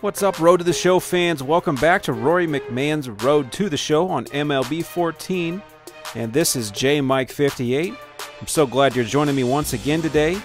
What's up, Road to the Show fans? Welcome back to Rory McMahon's Road to the Show on MLB 14. And this is Mike58. I'm so glad you're joining me once again today.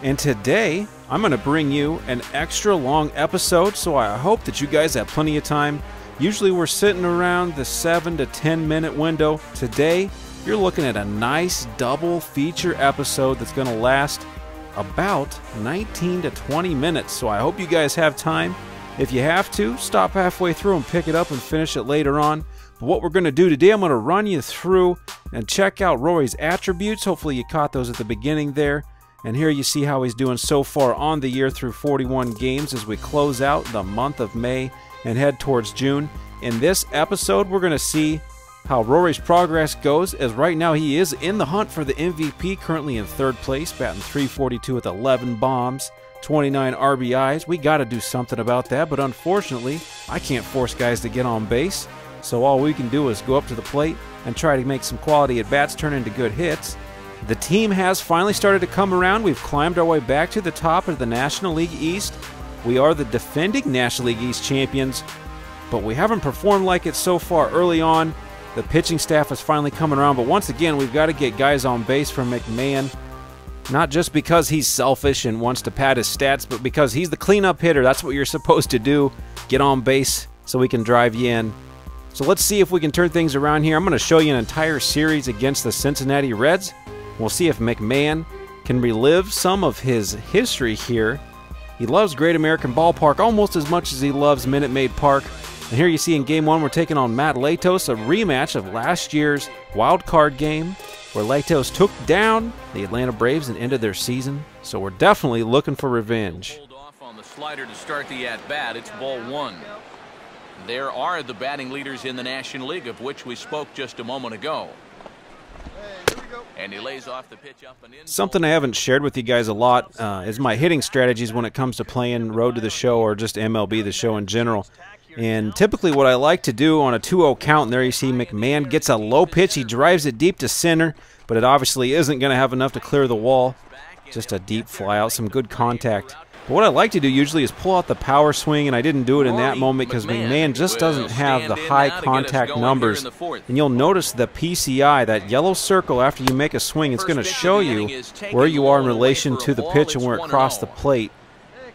And today, I'm going to bring you an extra long episode, so I hope that you guys have plenty of time. Usually we're sitting around the 7 to 10 minute window. Today, you're looking at a nice double feature episode that's going to last about 19 to 20 minutes. So I hope you guys have time. If you have to, stop halfway through and pick it up and finish it later on. But what we're going to do today, I'm going to run you through and check out Rory's attributes. Hopefully you caught those at the beginning there. And here you see how he's doing so far on the year through 41 games as we close out the month of May and head towards June. In this episode, we're going to see how Rory's progress goes, as right now he is in the hunt for the MVP, currently in third place, batting .342 with 11 bombs. 29 RBIs. We got to do something about that, but unfortunately, I can't force guys to get on base. So all we can do is go up to the plate and try to make some quality at-bats turn into good hits. The team has finally started to come around. We've climbed our way back to the top of the National League East. We are the defending National League East champions, but we haven't performed like it so far early on. The pitching staff is finally coming around, but once again, we've got to get guys on base from McMahon. Not just because he's selfish and wants to pad his stats, but because he's the cleanup hitter. That's what you're supposed to do. Get on base so we can drive you in. So let's see if we can turn things around here. I'm going to show you an entire series against the Cincinnati Reds. We'll see if McMahon can relive some of his history here. He loves Great American Ballpark almost as much as he loves Minute Maid Park. And here you see in Game 1 we're taking on Matt Latos, a rematch of last year's wild card game, where Latos took down the Atlanta Braves and ended their season. So we're definitely looking for revenge. Hold off on the slider to start the at-bat. It's ball one. There are the batting leaders in the National League, of which we spoke just a moment ago. And he lays off the pitch up and in. Something I haven't shared with you guys a lot is my hitting strategies when it comes to playing Road to the Show or just MLB the Show in general. And typically what I like to do on a 2-0 count, and there you see McMahon gets a low pitch. He drives it deep to center, but it obviously isn't going to have enough to clear the wall. Just a deep fly out, some good contact. But what I like to do usually is pull out the power swing, and I didn't do it in that moment because McMahon just doesn't have the high contact numbers. And you'll notice the PCI, that yellow circle after you make a swing, it's going to show you where you are in relation to the pitch and where it crossed the plate.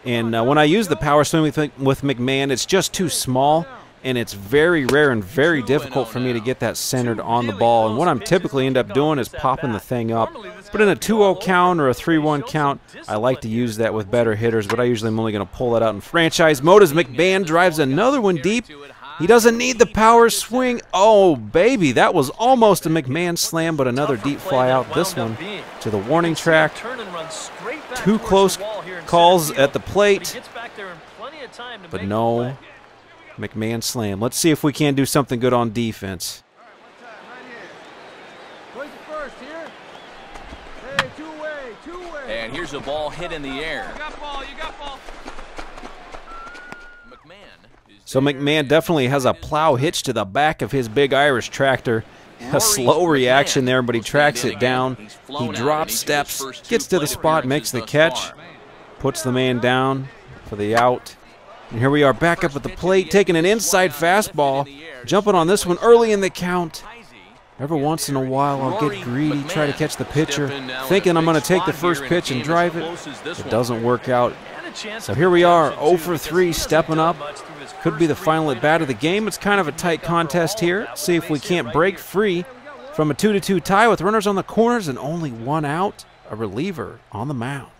And when I use the power swing with McMahon, it's just too small, and it's very rare and very difficult for me to get that centered on the ball. And what I'm typically end up doing is popping the thing up. But in a 2-0 count or a 3-1 count, I like to use that with better hitters, but I usually am only going to pull that out in franchise mode as McMahon drives another one deep. He doesn't need the power swing. Oh, baby, that was almost a McMahon slam, but another deep fly out. This one to the warning track. Two close calls at the plate, but no McMahon slam. Let's see if we can do something good on defense. And here's a ball hit in the air. So McMahon definitely has a plow hitch to the back of his big Irish tractor. A slow reaction there, but he tracks it down. He drops steps, gets to the spot, makes the catch, puts the man down for the out. And here we are back up at the plate, taking an inside fastball, jumping on this one early in the count. Every once in a while I'll get greedy, try to catch the pitcher, thinking I'm going to take the first pitch and drive it. It doesn't work out. So here we are, 0 for 3, stepping up. Could be the final at-bat of the game. It's kind of a tight contest here. See if we can't break free from a 2-2 tie with runners on the corners and only one out. A reliever on the mound.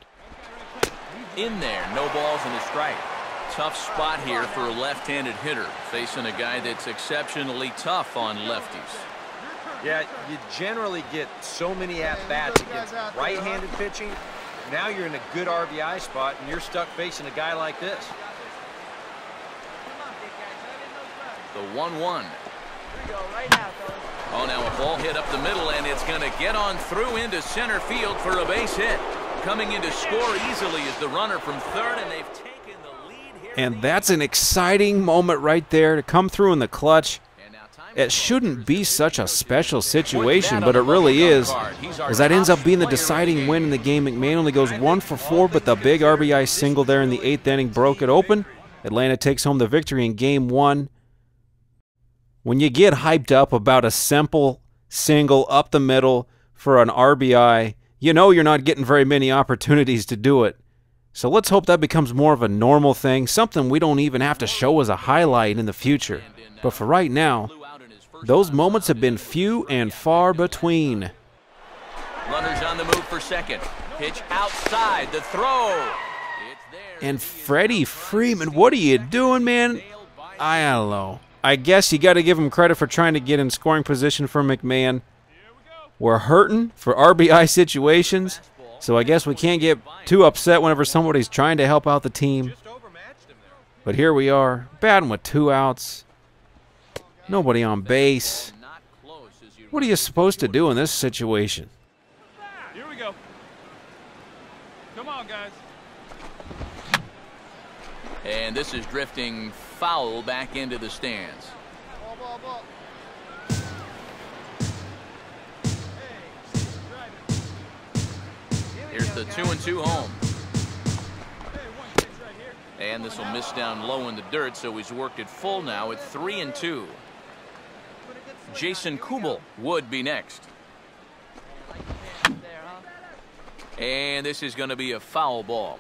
In there, no balls and a strike. Tough spot here for a left-handed hitter, facing a guy that's exceptionally tough on lefties. Yeah, you generally get so many at-bats against right-handed pitching. Now you're in a good RBI spot, and you're stuck facing a guy like this. The 1-1. Oh, now a ball hit up the middle, and it's going to get on through into center field for a base hit. Coming in to score easily is the runner from third, and they've taken the lead here. And that's an exciting moment right there to come through in the clutch. It shouldn't be such a special situation, but it really is, as that ends up being the deciding win in the game. McMahon only goes 1 for 4, but the big RBI single there in the 8th inning broke it open. Atlanta takes home the victory in Game 1. When you get hyped up about a simple single up the middle for an RBI, you know you're not getting very many opportunities to do it. So let's hope that becomes more of a normal thing, something we don't even have to show as a highlight in the future. But for right now, those moments have been few and far between. Runners on the move for second. Pitch outside, the throw. It's there. And Freddie Freeman, what are you doing, man? I don't know. I guess you got to give him credit for trying to get in scoring position for McMahon. We're hurting for RBI situations, so I guess we can't get too upset whenever somebody's trying to help out the team. But here we are, batting with 2 outs. Nobody on base. What are you supposed to do in this situation? Here we go. Come on, guys. And this is drifting foul back into the stands. Ball. Here's the 2-2 home. And this will miss down low in the dirt, so he's worked it full now at 3-2. Jason Kubel would be next. And this is going to be a foul ball.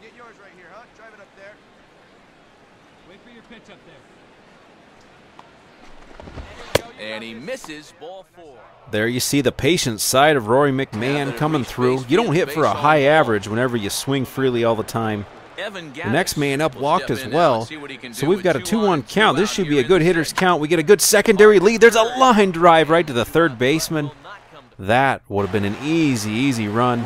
Get yours right here, huh? Drive it up there. Wait for your pitch up there. And he misses ball 4. There you see the patient side of Rory McMahon coming through. You don't hit for a high average whenever you swing freely all the time. The next man up walked as well, so we've got a 2-1 count. This should be a good hitter's count. We get a good secondary lead. There's a line drive right to the third baseman. That would have been an easy run,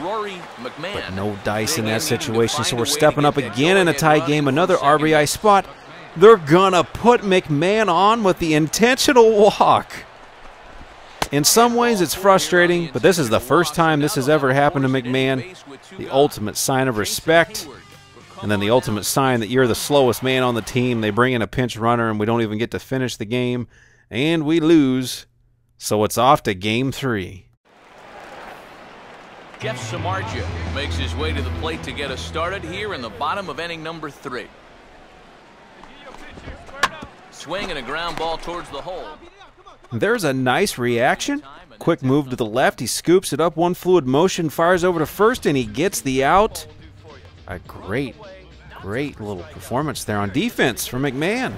but no dice in that situation, so we're stepping up again in a tie game, another RBI spot. They're gonna put McMahon on with the intentional walk. In some ways it's frustrating, but this is the first time this has ever happened to McMahon. The ultimate sign of respect, and then the ultimate sign that you're the slowest man on the team. They bring in a pinch runner and we don't even get to finish the game, and we lose. So it's off to Game 3. Jeff Samardzija makes his way to the plate to get us started here in the bottom of inning number 3. Swing and a ground ball towards the hole. There's a nice reaction. Quick move to the left. He scoops it up, one fluid motion, fires over to first, and he gets the out. A great little performance there on defense from McMahon.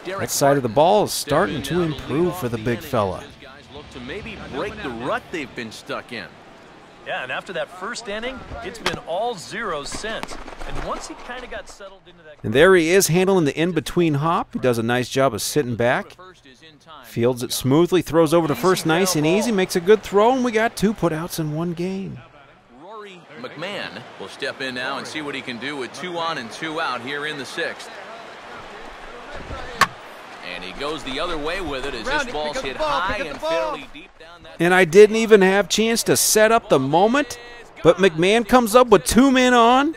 That side of the ball is starting to improve for the big fella. Look to maybe break the rut they've been stuck in. Yeah, and after that first inning, it's been all zeros since. And once he kind of got settled into that... And there he is handling the in-between hop. He does a nice job of sitting back. Fields it smoothly, throws over to first nice and easy, makes a good throw, and we got 2 putouts in 1 game. Rory McMahon will step in now and see what he can do with 2 on and 2 out here in the 6th. And he goes the other way with it as this ball's hit high and fairly deep down that... And I didn't even have a chance to set up the moment, but McMahon comes up with 2 men on.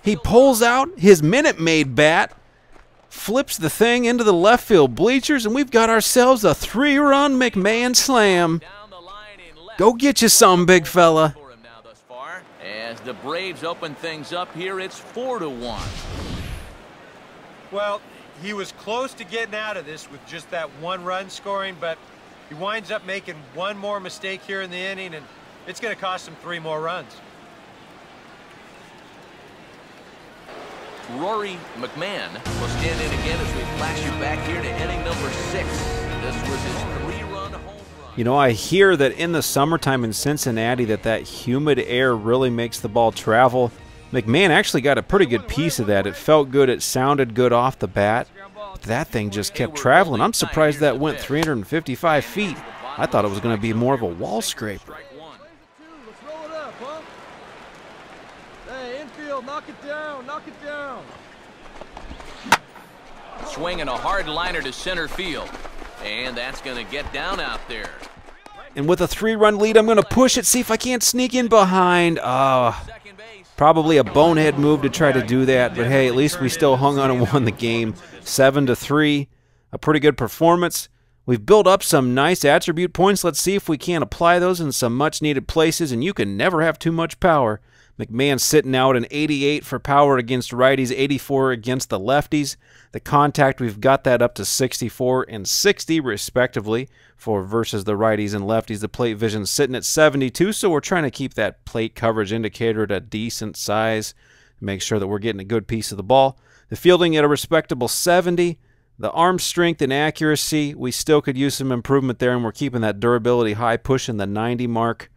He pulls out his Minute Maid bat, flips the thing into the left field bleachers, and we've got ourselves a 3-run McMahon slam. Go get you some, big fella. As the Braves open things up here, it's 4-1. Well, he was close to getting out of this with just that 1 run scoring, but he winds up making 1 more mistake here in the inning, and it's going to cost him 3 more runs. Rory McMahon will stand in again as we flash you back here to inning number 6. This was his 3-run home run. You know, I hear that in the summertime in Cincinnati that humid air really makes the ball travel. McMahon actually got a pretty good piece of that. It felt good. It sounded good off the bat. But that thing just kept traveling. I'm surprised that went 355 feet. I thought it was going to be more of a wall scraper. Let's roll it up, huh? Hey, infield, knock it down, knock it down. Swinging a hard liner to center field. And that's going to get down out there. And with a 3-run lead, I'm going to push it, see if I can't sneak in behind. Probably a bonehead move to try to do that, but hey, at least we still hung on and won the game 7-3. A pretty good performance. We've built up some nice attribute points. Let's see if we can't apply those in some much-needed places, and you can never have too much power. McMahon sitting out an 88 for power against righties, 84 against the lefties. The contact, we've got that up to 64 and 60 respectively for versus the righties and lefties. The plate vision sitting at 72, so we're trying to keep that plate coverage indicator at a decent size. Make sure that we're getting a good piece of the ball. The fielding at a respectable 70. The arm strength and accuracy, we still could use some improvement there, and we're keeping that durability high, pushing the 90 mark.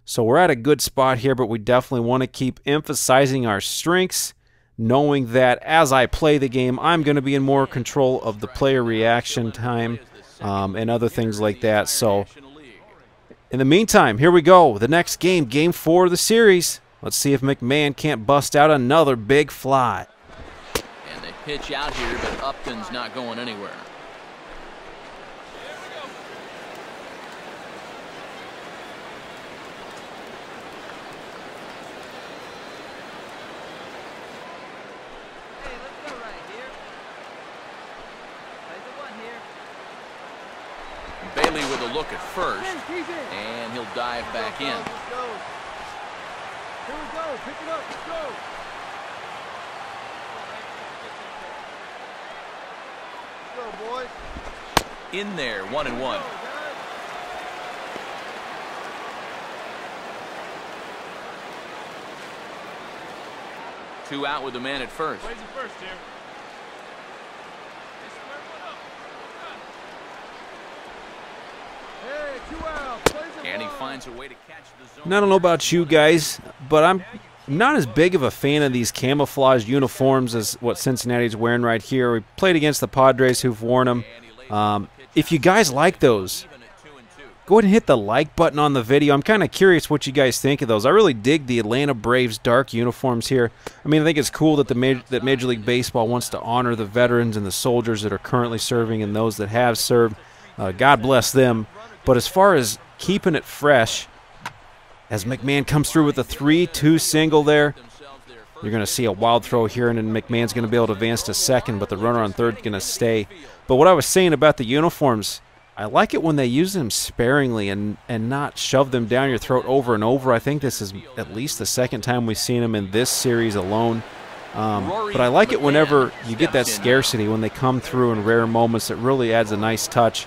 So we're at a good spot here, but we definitely want to keep emphasizing our strengths, knowing that as I play the game, I'm going to be in more control of the player reaction time and other things like that. So in the meantime, here we go. The next game, Game 4 of the series. Let's see if McMahon can't bust out another big fly. And they pitch out here, but Upton's not going anywhere. Bailey with a look at first, and he'll dive back in. Let's go. Here we go. Pick it up. Let's go. Let's go, boys. In there, 1-1. Two out with the man at first. And he finds a way to catch the zone. And I don't know about you guys, but I'm not as big of a fan of these camouflage uniforms as what Cincinnati's wearing right here. We played against the Padres who've worn them. If you guys like those, go ahead and hit the like button on the video. I'm kind of curious what you guys think of those. I really dig the Atlanta Braves dark uniforms here. I mean, I think it's cool that that Major League Baseball wants to honor the veterans and the soldiers that are currently serving and those that have served. God bless them. But as far as keeping it fresh, as McMahon comes through with a 3-2 single there, you're going to see a wild throw here, and then McMahon's going to be able to advance to second, but the runner on third is going to stay. But what I was saying about the uniforms, I like it when they use them sparingly and not shove them down your throat over and over. I think this is at least the second time we've seen them in this series alone. But I like it whenever you get that scarcity, when they come through in rare moments. It really adds a nice touch.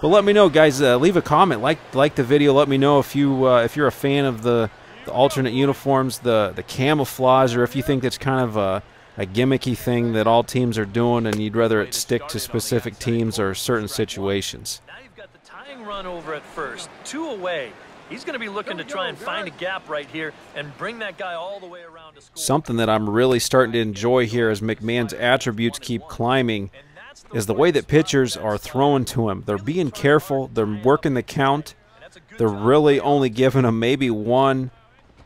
But let me know, guys. Leave a comment, like the video. Let me know if you're a fan of the alternate uniforms, the camouflage, or if you think that's kind of a gimmicky thing that all teams are doing, and you'd rather it stick to specific teams or certain situations. Now you've got the tying run over at first, 2 away. He's going to be looking to try and find a gap right here and bring that guy all the way around to score. Something that I'm really starting to enjoy here as McMahon's attributes keep climbing is the way that pitchers are throwing to him. They're being careful. They're working the count. They're really only giving him maybe one,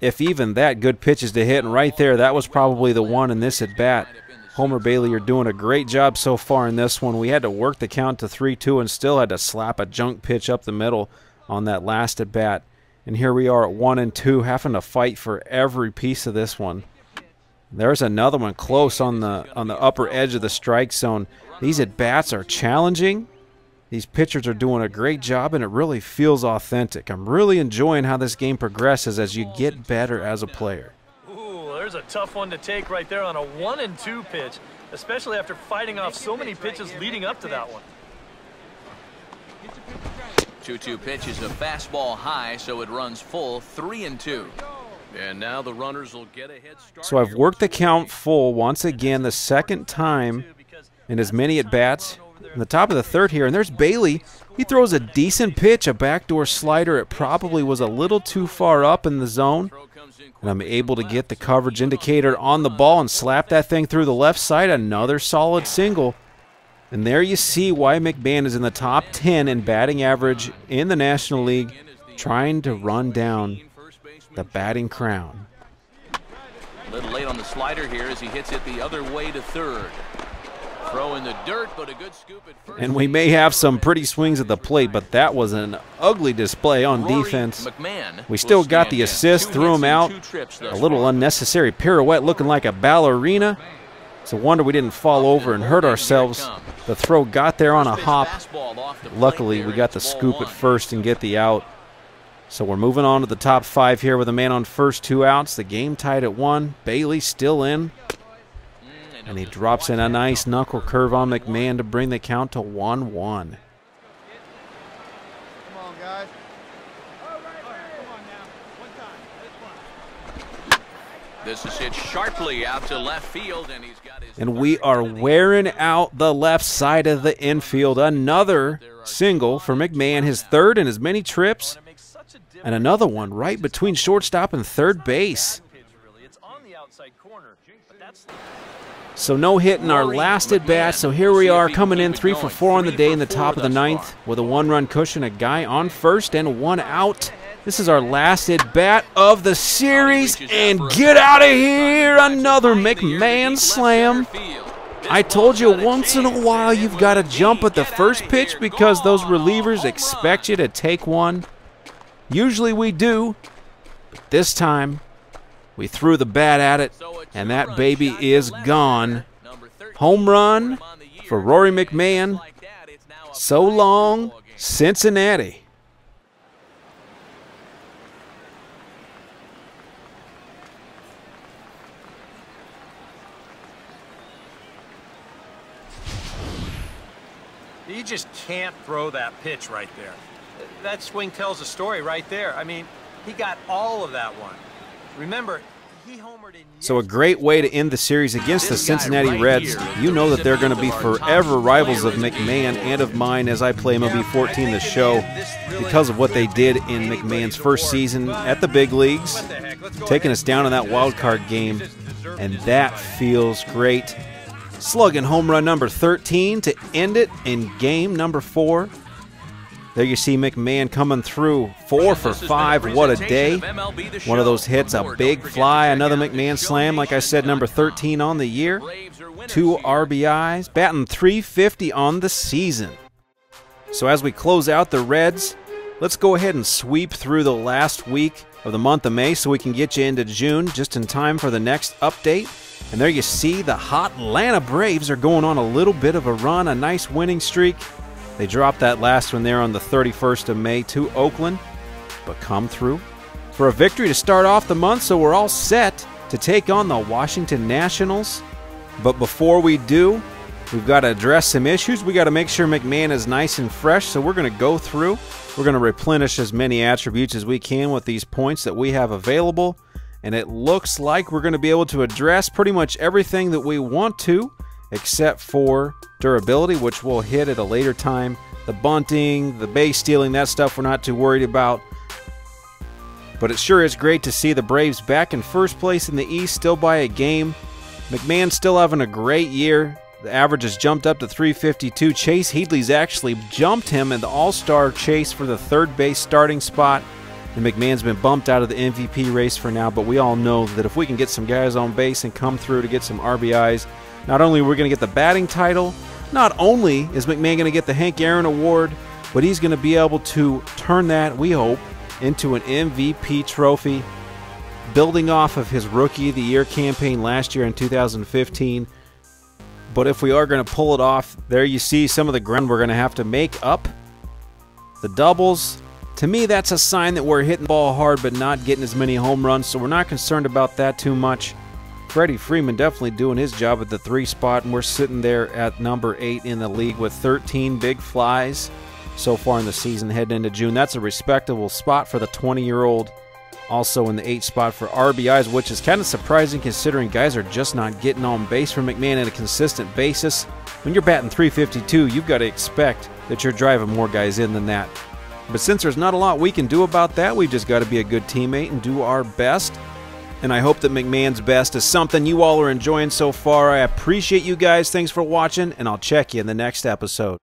if even that, good pitches to hit. And right there, that was probably the one in this at-bat. Homer Bailey, you're doing a great job so far in this one. We had to work the count to 3-2 and still had to slap a junk pitch up the middle on that last at-bat. And here we are at 1-2, having to fight for every piece of this one. There's another one close on the upper edge of the strike zone. These at-bats are challenging. These pitchers are doing a great job, and it really feels authentic. I'm really enjoying how this game progresses as you get better as a player. Ooh, there's a tough one to take right there on a 1-2 pitch, especially after fighting off so many pitches leading up to that one. 2-2 pitch is a fastball high, so it runs full, 3-2. And now the runners will get a head start. So I've worked the count full once again, the second time in as many at-bats. In the top of the third here, and there's Bailey. He throws a decent pitch, a backdoor slider. It probably was a little too far up in the zone. And I'm able to get the coverage indicator on the ball and slap that thing through the left side. Another solid single. And there you see why McMahon is in the top 10 in batting average in the National League, trying to run down the batting crown. A little late on the slider here as he hits it the other way to third. Throw in the dirt, but a good scoop at first. And we may have some pretty swings at the plate, but that was an ugly display on defense. We still got the assist, threw him out. A little unnecessary pirouette looking like a ballerina. It's a wonder we didn't fall over and hurt ourselves. The throw got there on a hop. Luckily, we got the scoop at first and get the out. So we're moving on to the top 5 here with a man on first, 2 outs. The game tied at 1. Bailey still in. And he drops in a nice knuckle curve on McMahon to bring the count to 1-1. Come on, guys. This is hit sharply out to left field, and he's got his... And we are wearing out the left side of the infield. Another single for McMahon, his 3rd in as many trips. And another one right between shortstop and third base. So no hit in our last at bat. So here we are coming in 3 for 4 on the day in the top of the 9th with a 1-run cushion, a guy on first and 1 out. This is our last at bat of the series, and get out of here! Another McMahon slam. I told you once in a while you've got to jump at the first pitch because those relievers expect you to take one. Usually we do, but this time we threw the bat at it, and that baby is gone. Home run for Rory McMahon. So long, Cincinnati. You just can't throw that pitch right there. That swing tells a story right there. I mean, he got all of that one. Remember, he homered in... So a great way to end the series against the Cincinnati Reds. You know that they're going to be forever rivals of McMahon and of mine as I play MLB 14 the show because of what they did in McMahon's first season at the big leagues, taking us down in that wild card game, and that feels great. Slugging home run number 13 to end it in game number 4. There you see McMahon coming through 4 for 5. What a day. One of those hits, a big fly, another McMahon slam. Like I said, number 13 on the year. 2 RBIs, batting .350 on the season. So as we close out the Reds, let's go ahead and sweep through the last week of the month of May so we can get you into June just in time for the next update. And there you see the hot Atlanta Braves are going on a little bit of a run, a nice winning streak. They dropped that last one there on the 31st of May to Oakland, but come through for a victory to start off the month, so we're all set to take on the Washington Nationals. But before we do, we've got to address some issues. We got to make sure McMahon is nice and fresh, so we're going to go through. We're going to replenish as many attributes as we can with these points that we have available. And it looks like we're going to be able to address pretty much everything that we want to, except for durability, which we'll hit at a later time. The bunting, the base stealing, that stuff we're not too worried about. But it sure is great to see the Braves back in first place in the East, still by a game. McMahon's still having a great year. The average has jumped up to .352. Chase Headley's actually jumped him in the All-Star chase for the third base starting spot. And McMahon's been bumped out of the MVP race for now, but we all know that if we can get some guys on base and come through to get some RBIs, not only are we going to get the batting title, not only is McMahon going to get the Hank Aaron Award, but he's going to be able to turn that, we hope, into an MVP trophy, building off of his Rookie of the Year campaign last year in 2015. But if we are going to pull it off, there you see some of the ground we're going to have to make up. The doubles. To me, that's a sign that we're hitting the ball hard but not getting as many home runs, so we're not concerned about that too much. Freddie Freeman definitely doing his job at the 3 spot, and we're sitting there at number 8 in the league with 13 big flies so far in the season heading into June. That's a respectable spot for the 20-year-old. Also in the 8 spot for RBIs, which is kind of surprising considering guys are just not getting on base for McMahon on a consistent basis. When you're batting .352, you've got to expect that you're driving more guys in than that. But since there's not a lot we can do about that, we've just got to be a good teammate and do our best. And I hope that McMahon's best is something you all are enjoying so far. I appreciate you guys. Thanks for watching, and I'll check you in the next episode.